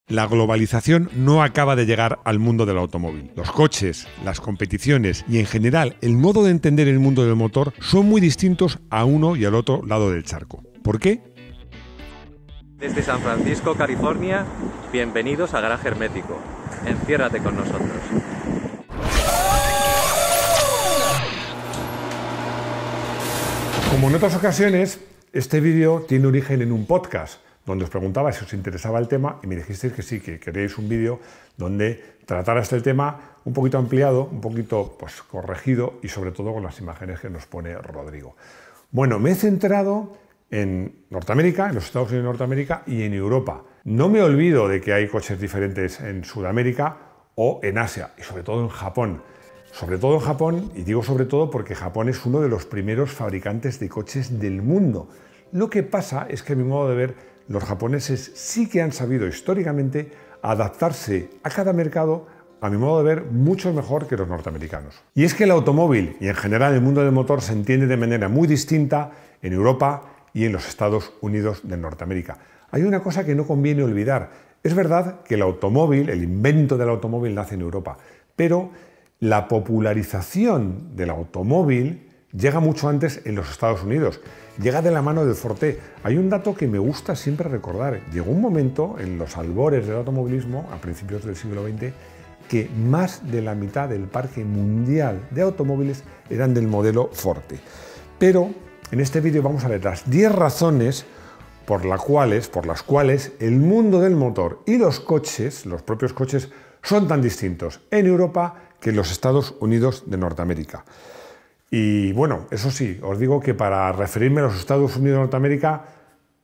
La globalización no acaba de llegar al mundo del automóvil. Los coches, las competiciones y en general el modo de entender el mundo del motor son muy distintos a uno y al otro lado del charco. ¿Por qué? Desde San Francisco, California, bienvenidos a Garaje Hermético. Enciérrate con nosotros. Como en otras ocasiones, este vídeo tiene origen en un podcast donde os preguntaba si os interesaba el tema y me dijisteis que sí, que queréis un vídeo donde tratara este tema un poquito ampliado, un poquito corregido y sobre todo con las imágenes que nos pone Rodrigo. Bueno, me he centrado en Norteamérica, en los Estados Unidos de Norteamérica y en Europa. No me olvido de que hay coches diferentes en Sudamérica o en Asia y sobre todo en Japón. Sobre todo en Japón, y digo sobre todo porque Japón es uno de los primeros fabricantes de coches del mundo. Lo que pasa es que a mi modo de ver, los japoneses sí que han sabido históricamente adaptarse a cada mercado, a mi modo de ver, mucho mejor que los norteamericanos. Y es que el automóvil y en general el mundo del motor se entiende de manera muy distinta en Europa y en los Estados Unidos de Norteamérica. Hay una cosa que no conviene olvidar. Es verdad que el automóvil, el invento del automóvil nace en Europa, pero la popularización del automóvil llega mucho antes en los Estados Unidos. Llega de la mano del Forte. Hay un dato que me gusta siempre recordar. Llegó un momento en los albores del automovilismo, a principios del siglo XX, que más de la mitad del parque mundial de automóviles eran del modelo Forte. Pero en este vídeo vamos a ver las 10 razones por las cuales el mundo del motor y los coches, los propios coches, son tan distintos en Europa que en los Estados Unidos de Norteamérica. Y bueno, eso sí, os digo que para referirme a los Estados Unidos de Norteamérica,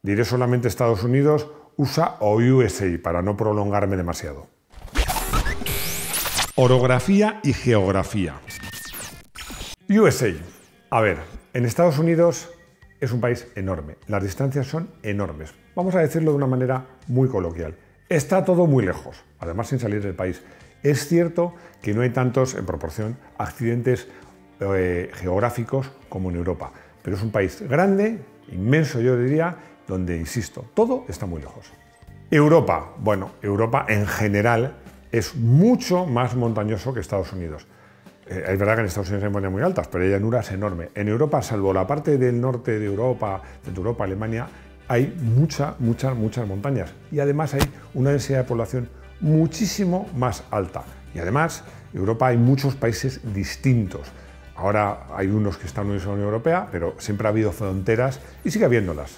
diré solamente Estados Unidos, USA o USA, para no prolongarme demasiado. Orografía y geografía. USA. A ver, en Estados Unidos es un país enorme, las distancias son enormes. Vamos a decirlo de una manera muy coloquial. Está todo muy lejos, además sin salir del país. Es cierto que no hay tantos, en proporción, accidentes geográficos como en Europa, pero es un país grande, inmenso yo diría, donde, insisto, todo está muy lejos. Europa, bueno, Europa en general es mucho más montañoso que Estados Unidos. Es verdad que en Estados Unidos hay montañas muy altas, pero hay llanuras enormes. En Europa, salvo la parte del norte de Europa, Alemania, hay muchas montañas y además hay una densidad de población muchísimo más alta. Y además, en Europa hay muchos países distintos. Ahora hay unos que están unidos a la Unión Europea, pero siempre ha habido fronteras y sigue habiéndolas.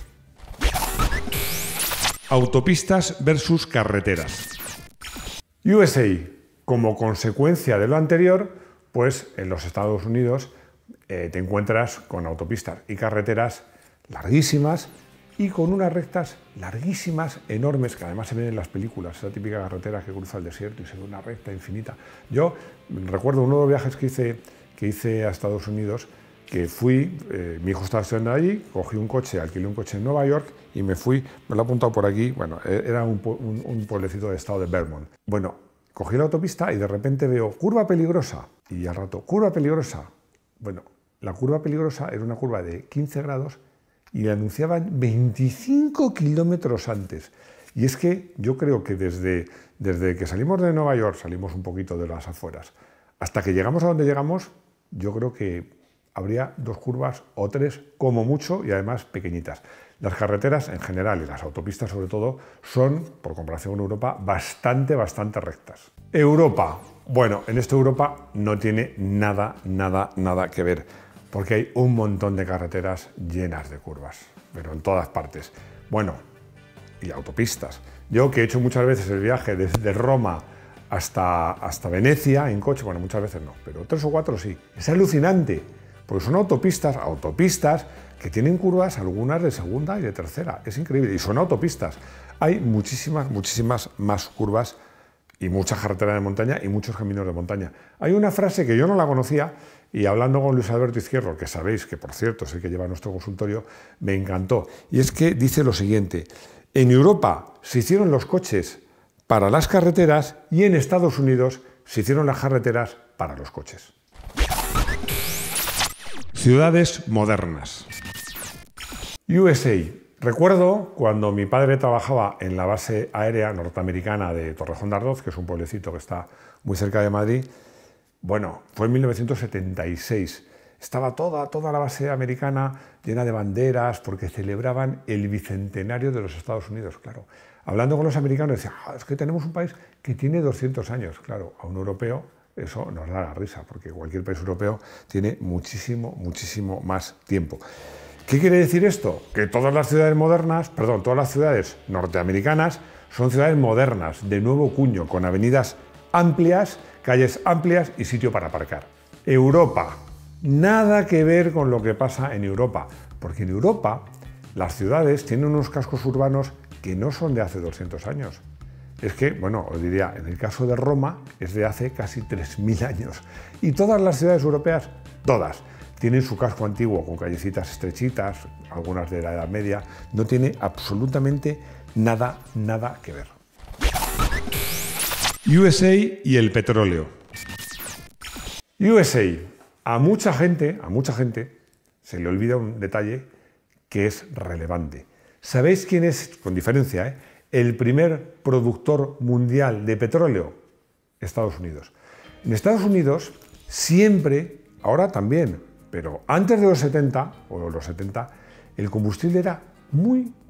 Autopistas versus carreteras. USA, como consecuencia de lo anterior, pues en los Estados Unidos te encuentras con autopistas y carreteras larguísimas y con unas rectas larguísimas, enormes, que además se ven en las películas, esa típica carretera que cruza el desierto y se ve una recta infinita. Yo recuerdo uno de los viajes que hice a Estados Unidos, que fui, mi hijo estaba estudiando allí, cogí un coche, alquilé un coche en Nueva York y me fui, me lo he apuntado por aquí, bueno, era un pueblecito del estado de Vermont. Bueno, cogí la autopista y de repente veo curva peligrosa y al rato, curva peligrosa. Bueno, la curva peligrosa era una curva de 15 grados y la anunciaban 25 kilómetros antes. Y es que yo creo que desde que salimos de Nueva York, salimos un poquito de las afueras, hasta que llegamos a donde llegamos, yo creo que habría 2 curvas o 3 como mucho y además pequeñitas. Las carreteras en general y las autopistas sobre todo son, por comparación con Europa, bastante rectas. Europa. Bueno, en esta Europa no tiene nada que ver, porque hay un montón de carreteras llenas de curvas, pero en todas partes. Bueno, y autopistas. Yo que he hecho muchas veces el viaje desde Roma hasta Venecia en coche, bueno, muchas veces no, pero 3 o 4 sí. Es alucinante, porque son autopistas que tienen curvas, algunas de segunda y de tercera. Es increíble, y son autopistas. Hay muchísimas más curvas y muchas carreteras de montaña y muchos caminos de montaña. Hay una frase que yo no la conocía y hablando con Luis Alberto Izquierdo, que sabéis que por cierto es el que lleva nuestro consultorio, me encantó. Y es que dice lo siguiente: en Europa se hicieron los coches para las carreteras y en Estados Unidos se hicieron las carreteras para los coches. Ciudades modernas. USA. Recuerdo cuando mi padre trabajaba en la base aérea norteamericana de Torrejón de Ardoz, que es un pueblecito que está muy cerca de Madrid. Bueno, fue en 1976. Estaba toda la base americana llena de banderas porque celebraban el bicentenario de los Estados Unidos, claro. Hablando con los americanos decían, es que tenemos un país que tiene 200 años. Claro, a un europeo eso nos da la risa, porque cualquier país europeo tiene muchísimo más tiempo. ¿Qué quiere decir esto? Que todas las ciudades modernas, perdón, todas las ciudades norteamericanas son ciudades modernas, de nuevo cuño, con avenidas amplias, calles amplias y sitio para aparcar. Europa. Nada que ver con lo que pasa en Europa, porque en Europa las ciudades tienen unos cascos urbanos que no son de hace 200 años. Es que, bueno, os diría, en el caso de Roma es de hace casi 3000 años. Y todas las ciudades europeas, todas, tienen su casco antiguo con callecitas estrechitas, algunas de la Edad Media. No tiene absolutamente nada que ver. USA y el petróleo. USA. A mucha gente se le olvida un detalle que es relevante. ¿Sabéis quién es, con diferencia, el primer productor mundial de petróleo? Estados Unidos. En Estados Unidos siempre, ahora también, pero antes de los 70, el combustible era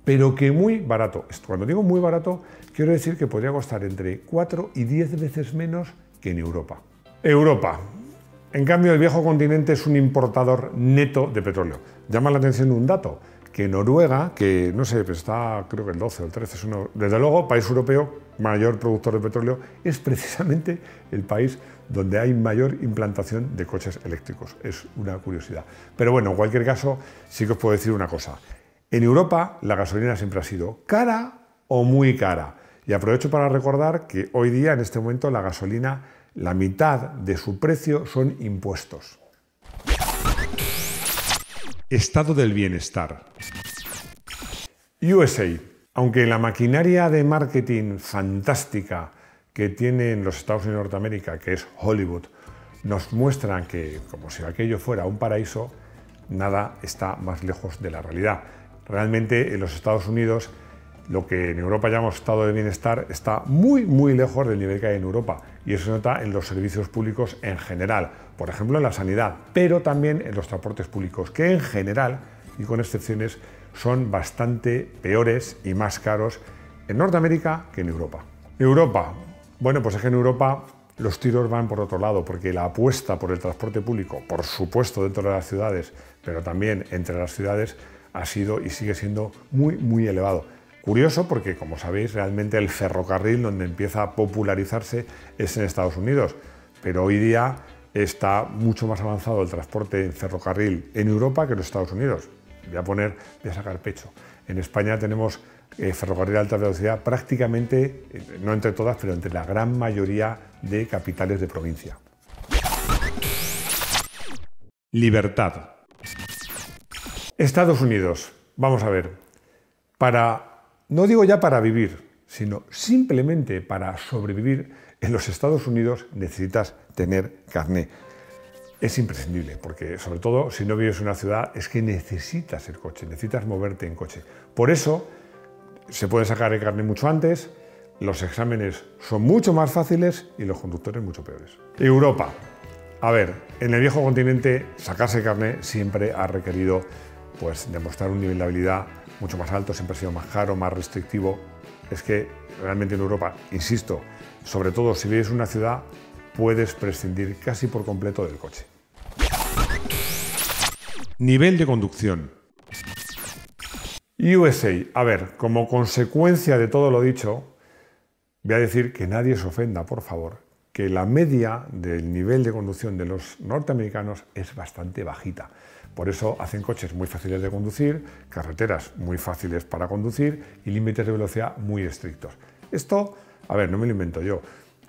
pero que muy barato. Cuando digo muy barato, quiero decir que podría costar entre 4 y 10 veces menos que en Europa. Europa. En cambio, el viejo continente es un importador neto de petróleo. Llama la atención un dato, que Noruega, que no sé, pues está creo que el 12 o el 13, desde luego, país europeo mayor productor de petróleo, es precisamente el país donde hay mayor implantación de coches eléctricos. Es una curiosidad. Pero bueno, en cualquier caso, sí que os puedo decir una cosa. En Europa la gasolina siempre ha sido cara o muy cara. Y aprovecho para recordar que hoy día, en este momento, la gasolina, la mitad de su precio son impuestos. Estado del bienestar. USA. Aunque la maquinaria de marketing fantástica que tienen los Estados Unidos de Norteamérica, que es Hollywood, nos muestran que, como si aquello fuera un paraíso, nada está más lejos de la realidad. Realmente en los Estados Unidos, lo que en Europa llamamos estado de bienestar está muy lejos del nivel que hay en Europa, y eso se nota en los servicios públicos en general, por ejemplo en la sanidad, pero también en los transportes públicos, que en general, y con excepciones, son bastante peores y más caros en Norteamérica que en Europa. Europa. Bueno, pues es que en Europa los tiros van por otro lado, porque la apuesta por el transporte público, por supuesto dentro de las ciudades, pero también entre las ciudades, ha sido y sigue siendo muy elevado. Curioso porque, como sabéis, realmente el ferrocarril donde empieza a popularizarse es en Estados Unidos, pero hoy día está mucho más avanzado el transporte en ferrocarril en Europa que en los Estados Unidos. Voy a sacar pecho. En España tenemos ferrocarril de alta velocidad prácticamente, no entre todas, pero entre la gran mayoría de capitales de provincia. Libertad. Estados Unidos. Vamos a ver. No digo ya para vivir, sino simplemente para sobrevivir en los Estados Unidos necesitas tener carné. Es imprescindible, porque sobre todo si no vives en una ciudad es que necesitas el coche, necesitas moverte en coche. Por eso se puede sacar el carné mucho antes, los exámenes son mucho más fáciles y los conductores mucho peores. Europa. A ver, en el viejo continente sacarse el carné siempre ha requerido pues demostrar un nivel de habilidad mucho más alto, siempre ha sido más caro, más restrictivo. Es que realmente en Europa, insisto, sobre todo si vives en una ciudad, puedes prescindir casi por completo del coche. Nivel de conducción. USA. A ver, como consecuencia de todo lo dicho, voy a decir que nadie se ofenda, por favor, que la media del nivel de conducción de los norteamericanos es bastante bajita. Por eso hacen coches muy fáciles de conducir, carreteras muy fáciles para conducir y límites de velocidad muy estrictos. Esto, a ver, no me lo invento yo.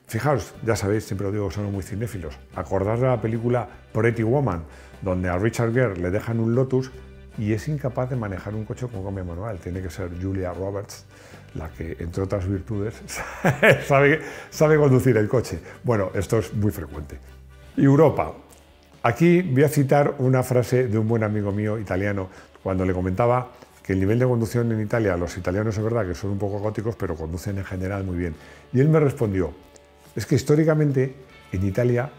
Fijaos, ya sabéis, siempre lo digo, son muy cinéfilos. Acordaos de la película Pretty Woman, donde a Richard Gere le dejan un Lotus y es incapaz de manejar un coche con cambio manual. Tiene que ser Julia Roberts la que, entre otras virtudes, sabe conducir el coche. Bueno, esto es muy frecuente. Europa. Aquí voy a citar una frase de un buen amigo mío italiano cuando le comentaba que el nivel de conducción en Italia, los italianos es verdad que son un poco góticos, pero conducen en general muy bien. Y él me respondió, es que históricamente en Italia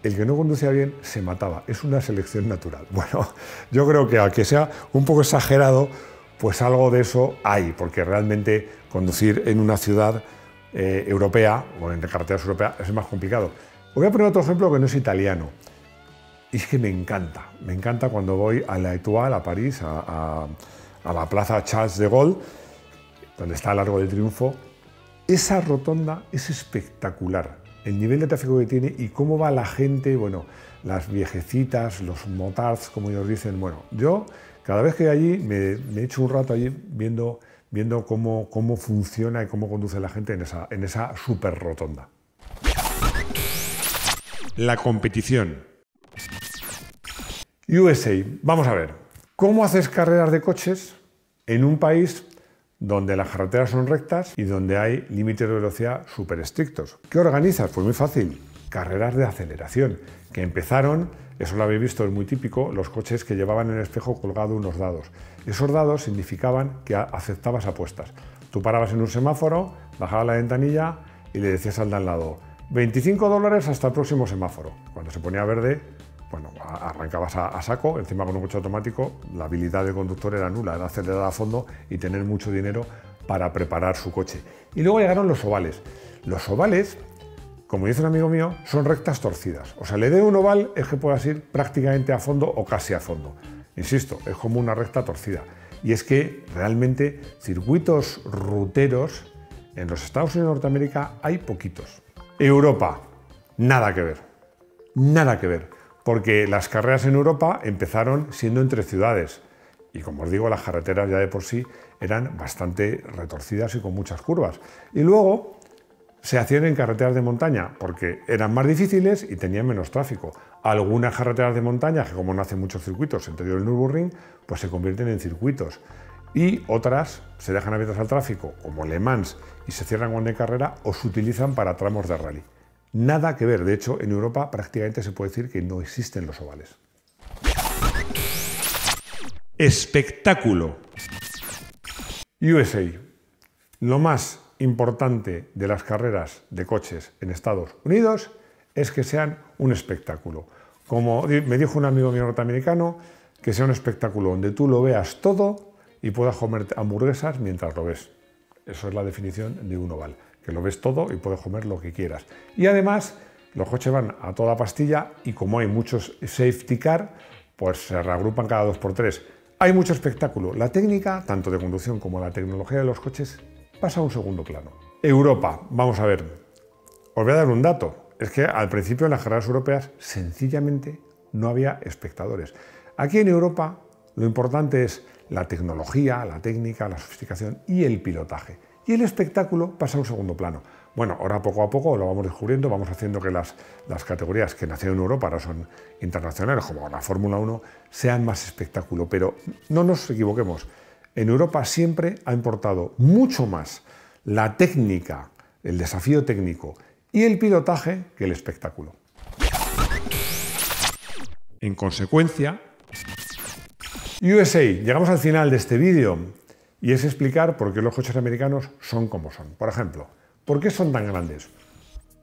el que no conducía bien se mataba, es una selección natural. Bueno, yo creo que aunque sea un poco exagerado, pues algo de eso hay, porque realmente conducir en una ciudad europea o en carreteras europeas es más complicado. Os voy a poner otro ejemplo que no es italiano. Y es que me encanta cuando voy a la Étoile, a París, a la plaza Charles de Gaulle, donde está el Arco de Triunfo. Esa rotonda es espectacular, el nivel de tráfico que tiene y cómo va la gente, bueno, las viejecitas, los motards, como ellos dicen. Bueno, yo cada vez que voy allí me echo un rato allí viendo cómo funciona y cómo conduce la gente en esa super rotonda. La competición. USA, vamos a ver, ¿cómo haces carreras de coches en un país donde las carreteras son rectas y donde hay límites de velocidad súper estrictos? ¿Qué organizas? Pues muy fácil, carreras de aceleración, que empezaron, eso lo habéis visto, es muy típico, los coches que llevaban en el espejo colgado unos dados. Esos dados significaban que aceptabas apuestas. Tú parabas en un semáforo, bajabas la ventanilla y le decías al de al lado, $25 hasta el próximo semáforo. Cuando se ponía verde, bueno, arrancabas a saco, encima con un coche automático, la habilidad del conductor era nula, era acelerar a fondo y tener mucho dinero para preparar su coche. Y luego llegaron los ovales. Los ovales, como dice un amigo mío, son rectas torcidas. O sea, le dé un oval es que puedas ir prácticamente a fondo o casi a fondo. Insisto, es como una recta torcida. Y es que realmente circuitos ruteros en los Estados Unidos de Norteamérica hay poquitos. Europa, nada que ver. Nada que ver. Porque las carreras en Europa empezaron siendo entre ciudades y, como os digo, las carreteras ya de por sí eran bastante retorcidas y con muchas curvas. Y luego se hacían en carreteras de montaña porque eran más difíciles y tenían menos tráfico. Algunas carreteras de montaña, que como no hacen muchos circuitos, entre ellos el Nürburgring, pues se convierten en circuitos. Y otras se dejan abiertas al tráfico, como Le Mans, y se cierran cuando hay carrera o se utilizan para tramos de rally. Nada que ver, de hecho, en Europa prácticamente se puede decir que no existen los ovales. Espectáculo. USA. Lo más importante de las carreras de coches en Estados Unidos es que sean un espectáculo. Como me dijo un amigo mío norteamericano, que sea un espectáculo donde tú lo veas todo y puedas comer hamburguesas mientras lo ves. Eso es la definición de un oval. Que lo ves todo y puedes comer lo que quieras. Y además, los coches van a toda pastilla y como hay muchos safety car, pues se reagrupan cada 2×3. Hay mucho espectáculo. La técnica, tanto de conducción como la tecnología de los coches, pasa a un segundo plano. Europa, vamos a ver. Os voy a dar un dato. Es que al principio en las carreras europeas sencillamente no había espectadores. Aquí en Europa lo importante es la tecnología, la técnica, la sofisticación y el pilotaje. Y el espectáculo pasa a un segundo plano. Bueno, ahora poco a poco lo vamos descubriendo, vamos haciendo que las categorías que nacieron en Europa, ahora son internacionales, como la Fórmula 1, sean más espectáculo. Pero no nos equivoquemos, en Europa siempre ha importado mucho más la técnica, el desafío técnico y el pilotaje que el espectáculo. En consecuencia, USA, llegamos al final de este vídeo. Y es explicar por qué los coches americanos son como son. Por ejemplo, ¿por qué son tan grandes?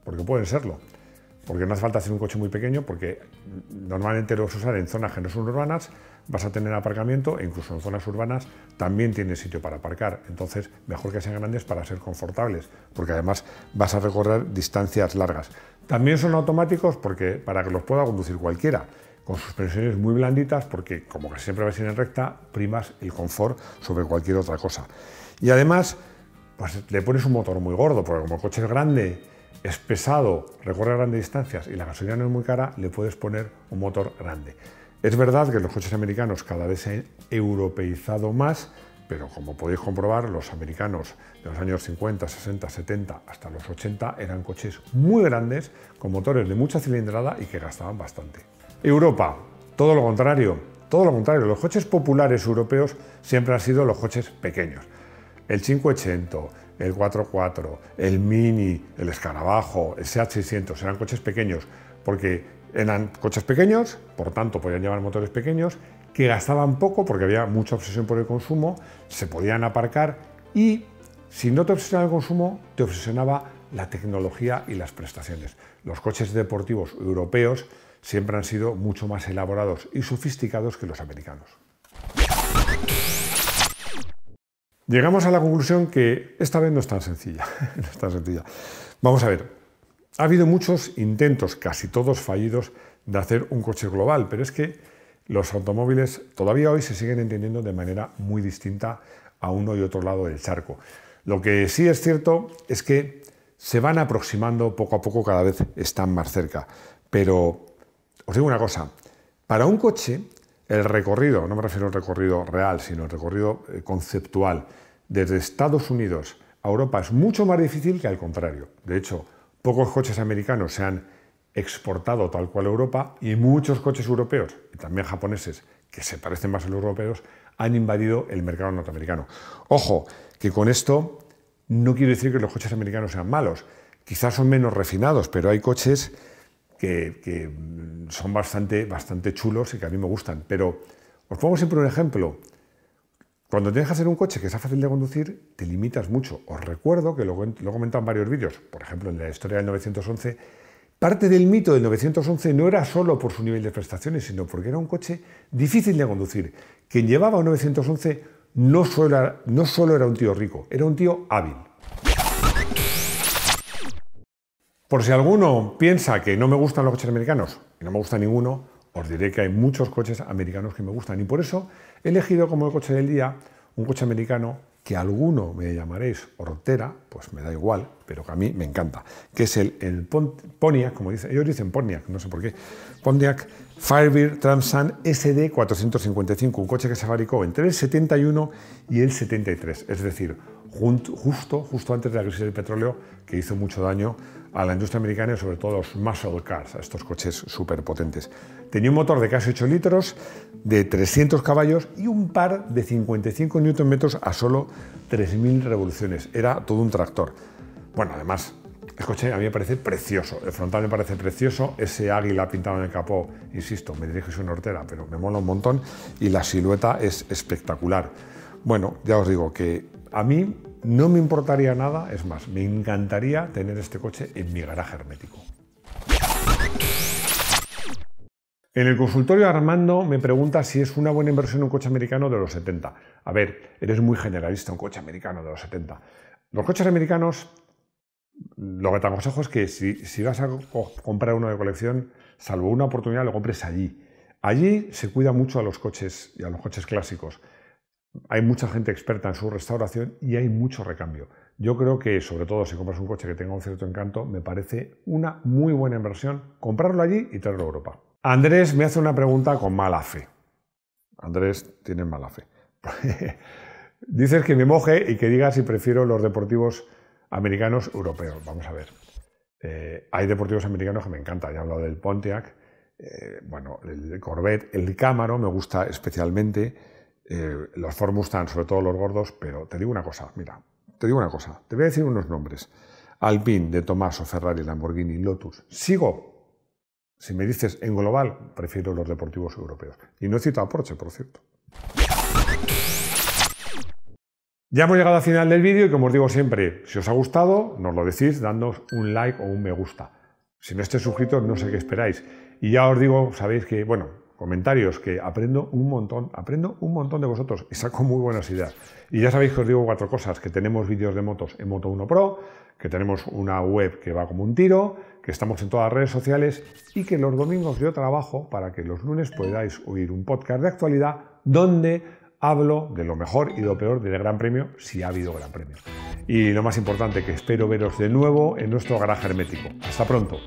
Porque pueden serlo. Porque no hace falta hacer un coche muy pequeño, porque normalmente los usar en zonas que no son urbanas, vas a tener aparcamiento e incluso en zonas urbanas también tienes sitio para aparcar. Entonces, mejor que sean grandes para ser confortables, porque además vas a recorrer distancias largas. También son automáticos porque para que los pueda conducir cualquiera, con suspensiones muy blanditas, porque como que siempre vas a ir en recta, primas el confort sobre cualquier otra cosa. Y además, pues le pones un motor muy gordo, porque como el coche es grande, es pesado, recorre grandes distancias y la gasolina no es muy cara, le puedes poner un motor grande. Es verdad que los coches americanos cada vez se han europeizado más, pero como podéis comprobar, los americanos de los años 50, 60, 70 hasta los 80 eran coches muy grandes, con motores de mucha cilindrada y que gastaban bastante. Europa, todo lo contrario, los coches populares europeos siempre han sido los coches pequeños. El 500, el 4x4, el Mini, el Escarabajo, el Seat 600 eran coches pequeños porque eran coches pequeños, por tanto podían llevar motores pequeños que gastaban poco porque había mucha obsesión por el consumo, se podían aparcar y si no te obsesionaba el consumo, te obsesionaba la tecnología y las prestaciones. Los coches deportivos europeos siempre han sido mucho más elaborados y sofisticados que los americanos. Llegamos a la conclusión que esta vez no es tan sencilla. No es tan sencilla. Vamos a ver, ha habido muchos intentos, casi todos fallidos, de hacer un coche global, pero es que los automóviles todavía hoy se siguen entendiendo de manera muy distinta a uno y otro lado del charco. Lo que sí es cierto es que se van aproximando poco a poco, cada vez están más cerca. Pero os digo una cosa, para un coche el recorrido, no me refiero al recorrido real, sino el recorrido conceptual, desde Estados Unidos a Europa es mucho más difícil que al contrario. De hecho, pocos coches americanos se han exportado tal cual a Europa y muchos coches europeos, y también japoneses, que se parecen más a los europeos, han invadido el mercado norteamericano. Ojo, que con esto no quiero decir que los coches americanos sean malos. Quizás son menos refinados, pero hay coches que son bastante chulos y que a mí me gustan. Pero os pongo siempre un ejemplo. Cuando tienes que hacer un coche que sea fácil de conducir, te limitas mucho. Os recuerdo, que lo he comentado en varios vídeos, por ejemplo, en la historia del 911, parte del mito del 911 no era solo por su nivel de prestaciones, sino porque era un coche difícil de conducir. Quien llevaba un 911 no solo era un tío rico, era un tío hábil. Por si alguno piensa que no me gustan los coches americanos, y no me gusta ninguno, os diré que hay muchos coches americanos que me gustan. Y por eso he elegido como el coche del día un coche americano que alguno me llamaréis hortera, pues me da igual, pero que a mí me encanta, que es el Pontiac, como dicen, ellos dicen Pontiac, no sé por qué, Pontiac Firebird Transam SD 455, un coche que se fabricó entre el 71 y el 73, es decir, justo antes de la crisis del petróleo, que hizo mucho daño a la industria americana y sobre todo a los muscle cars, a estos coches súper potentes. Tenía un motor de casi 8 litros, de 300 caballos y un par de 55 Nm a solo 3.000 revoluciones. Era todo un tractor. Bueno, además, el coche a mí me parece precioso. El frontal me parece precioso. Ese águila pintado en el capó, insisto, me dirige una hortera, pero me mola un montón. Y la silueta es espectacular. Bueno, ya os digo que a mí no me importaría nada, es más, me encantaría tener este coche en mi garaje hermético. En el consultorio Armando me pregunta si es una buena inversión un coche americano de los 70. A ver, eres muy generalista, un coche americano de los 70. Los coches americanos, lo que te aconsejo es que si vas a comprar uno de colección, salvo una oportunidad, lo compres allí. Allí se cuida mucho a los coches y a los coches clásicos. Hay mucha gente experta en su restauración y hay mucho recambio. Yo creo que, sobre todo si compras un coche que tenga un cierto encanto, me parece una muy buena inversión comprarlo allí y traerlo a Europa. Andrés me hace una pregunta con mala fe. Andrés tiene mala fe. Dices que me moje y que diga si prefiero los deportivos americanos europeos. Vamos a ver. Hay deportivos americanos que me encantan. Ya he hablado del Pontiac, bueno, el Corvette, el Camaro me gusta especialmente. Los Ford Mustang, sobre todo los gordos, pero te digo una cosa, mira, te voy a decir unos nombres. Alpine, de Tomaso, Ferrari, Lamborghini, Lotus. Sigo. Si me dices en global, prefiero los deportivos europeos. Y no he citado a Porsche, por cierto. Ya hemos llegado al final del vídeo y como os digo siempre, si os ha gustado, nos lo decís dándonos un like o un me gusta. Si no estáis suscritos, no sé qué esperáis. Y ya os digo, sabéis que, bueno, comentarios, que aprendo un montón de vosotros y saco muy buenas ideas. Y ya sabéis que os digo 4 cosas, que tenemos vídeos de motos en Moto1 Pro, que tenemos una web que va como un tiro, que estamos en todas las redes sociales y que los domingos yo trabajo para que los lunes podáis oír un podcast de actualidad donde hablo de lo mejor y lo peor del Gran Premio, si ha habido Gran Premio. Y lo más importante, que espero veros de nuevo en nuestro garaje hermético. Hasta pronto.